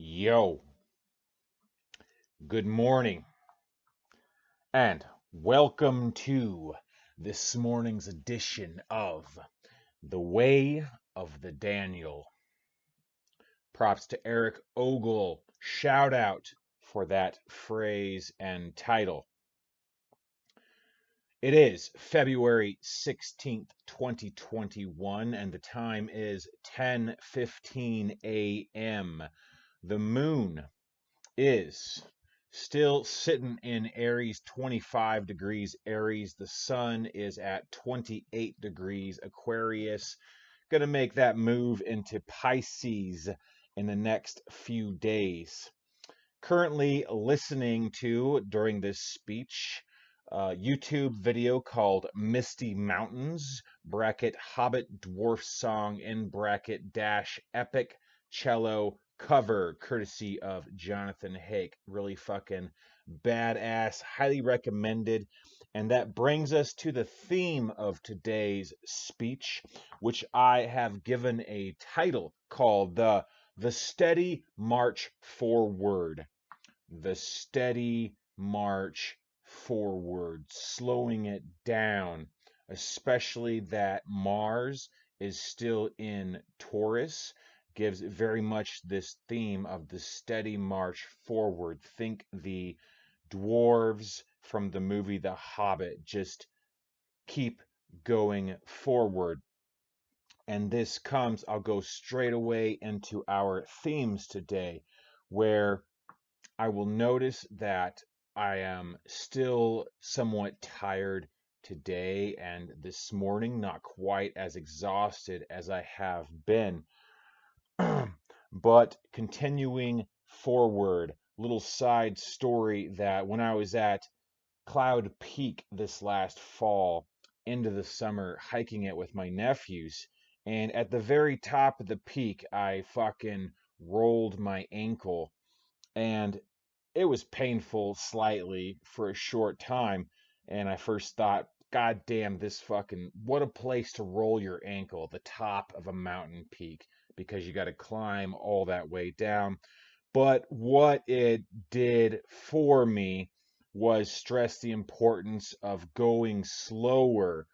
Yo, good morning, and welcome to this morning's edition of The Way of the Daniel. Props to Eric Ogle. Shout out for that phrase and title. It is February 16th, 2021, and the time is 10:15 a.m. The moon is still sitting in Aries, 25 degrees Aries. The sun is at 28 degrees Aquarius. Gonna make that move into Pisces in the next few days. Currently listening to, during this speech, a YouTube video called Misty Mountains, bracket Hobbit Dwarf Song, in bracket dash epic cello cover, courtesy of Jonathan Hake. Really fucking badass, highly recommended. And that brings us to the theme of today's speech, which I have given a title called The Steady March Forward. The steady march forward, slowing it down, especially that Mars is still in Taurus, gives very much this theme of the steady march forward. Think the dwarves from the movie The Hobbit, just keep going forward. And this comes, I'll go straight away into our themes today, where I will notice that I am still somewhat tired today and this morning, not quite as exhausted as I have been. But continuing forward, little side story that when I was at Cloud Peak this last fall, into the summer, hiking it with my nephews, and at the very top of the peak, I fucking rolled my ankle. And it was painful slightly for a short time. And I first thought, God damn, this fucking, what a place to roll your ankle, the top of a mountain peak, because you got to climb all that way down. But what it did for me was stress the importance of going slower,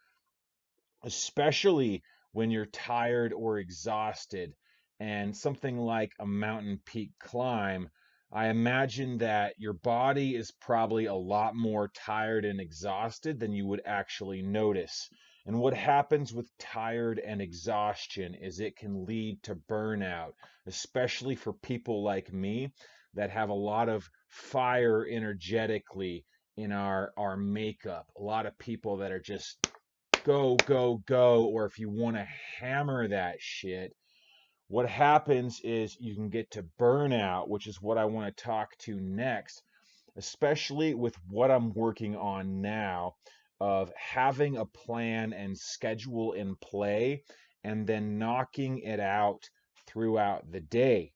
especially when you're tired or exhausted. And something like a mountain peak climb, I imagine that your body is probably a lot more tired and exhausted than you would actually notice. And what happens with tired and exhaustion is it can lead to burnout, especially for people like me that have a lot of fire energetically in our makeup. A lot of people that are just go, go, go, or if you want to hammer that shit, what happens is you can get to burnout, which is what I want to talk to next, especially with what I'm working on now of having a plan and schedule in play and then knocking it out throughout the day.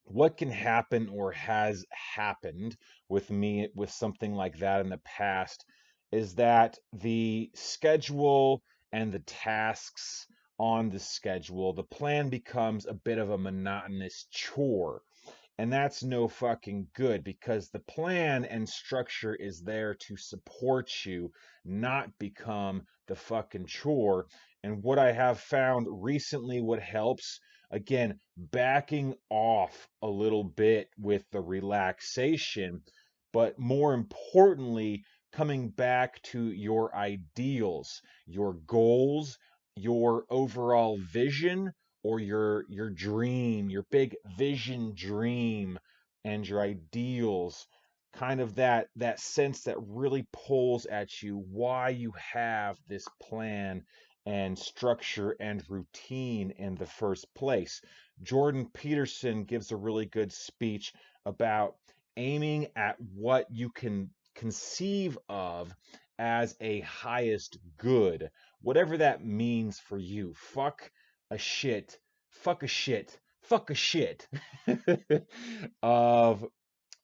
What can happen or has happened with me with something like that in the past is that the schedule and the tasks on the schedule, the plan becomes a bit of a monotonous chore. And that's no fucking good because the plan and structure is there to support you, not become the fucking chore. And what I have found recently, what helps, again, backing off a little bit with the relaxation, but more importantly, coming back to your ideals, your goals, your overall vision, or your dream, your big vision dream, and your ideals, kind of that sense that really pulls at you why you have this plan and structure and routine in the first place. Jordan Peterson gives a really good speech about aiming at what you can conceive of as a highest good, whatever that means for you. A shit, fuck a shit, fuck a shit of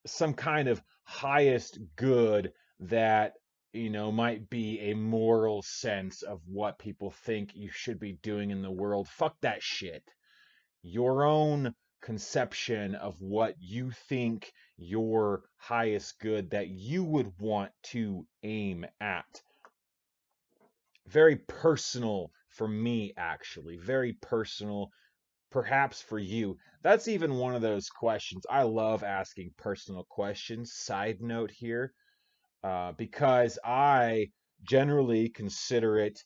some kind of highest good that might be a moral sense of what people think you should be doing in the world. Fuck that shit. Your own conception of what you think your highest good that you would want to aim at. Very personal for me, actually. Very personal, perhaps for you. That's even one of those questions. I love asking personal questions. Side note here, because I generally consider it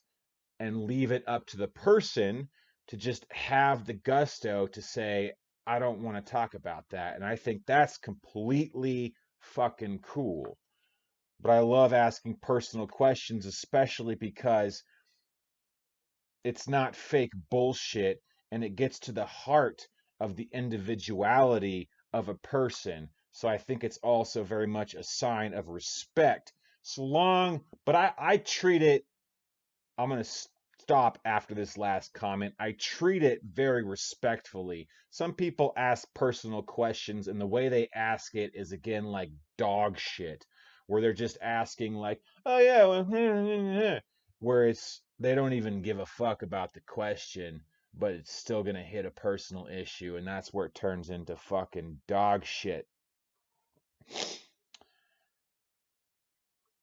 and leave it up to the person to just have the gusto to say, I don't want to talk about that. And I think that's completely fucking cool. But I love asking personal questions, especially because it's not fake bullshit and it gets to the heart of the individuality of a person. So I think it's also very much a sign of respect. So long, but I treat it, I'm going to stop after this last comment. I treat it very respectfully. Some people ask personal questions, and the way they ask it is again like dog shit, where they're just asking, like, oh, yeah, well, where it's they don't even give a fuck about the question, but it's still going to hit a personal issue, and that's where it turns into fucking dog shit.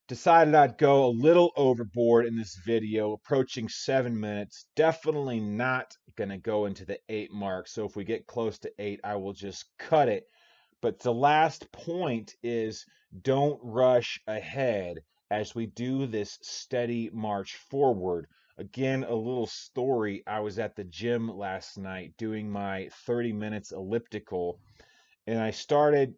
Decided I'd go a little overboard in this video, approaching 7 minutes. Definitely not going to go into the 8 mark. So if we get close to 8, I will just cut it. But the last point is don't rush ahead as we do this steady march forward. Again, a little story. I was at the gym last night doing my 30 minutes elliptical, and I started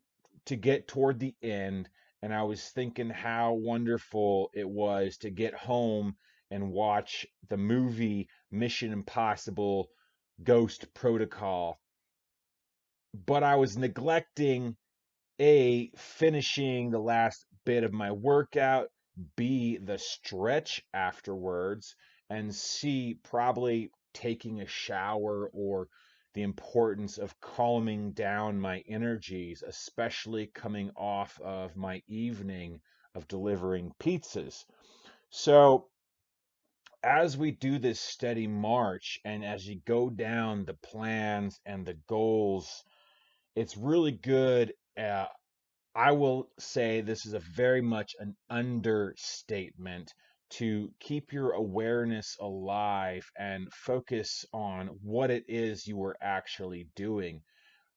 to get toward the end, and I was thinking how wonderful it was to get home and watch the movie Mission Impossible Ghost Protocol. But I was neglecting A, finishing the last bit of my workout, B, the stretch afterwards, and C, probably taking a shower, or the importance of calming down my energies, especially coming off of my evening of delivering pizzas. So, as we do this steady march and as you go down the plans and the goals, it's really good. I will say this is a very much an understatement to keep your awareness alive and focus on what it is you are actually doing.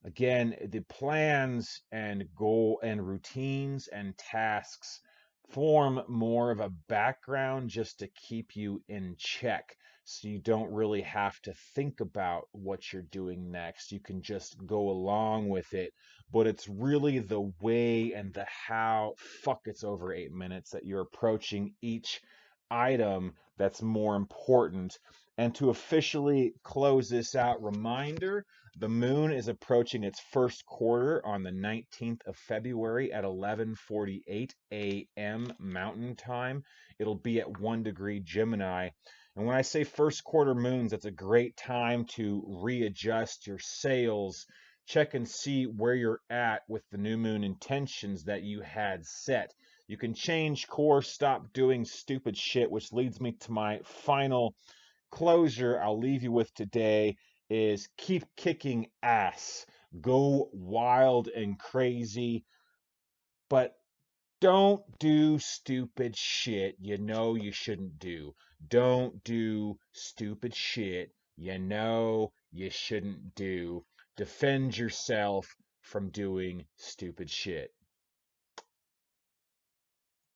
Again, the plans and goal and routines and tasks form more of a background just to keep you in check. So you don't really have to think about what you're doing next. You can just go along with it. But it's really the way and the how, fuck, it's over 8 minutes, that you're approaching each item that's more important. And to officially close this out, reminder, the moon is approaching its first quarter on the 19th of February at 11:48 a.m. Mountain Time. It'll be at 1 degree Gemini. And when I say first quarter moons, that's a great time to readjust your sails, check and see where you're at with the new moon intentions that you had set. You can change course, stop doing stupid shit, which leads me to my final closure I'll leave you with today is keep kicking ass. Go wild and crazy, but don't do stupid shit you know you shouldn't do. Don't do stupid shit you know you shouldn't do. Defend yourself from doing stupid shit.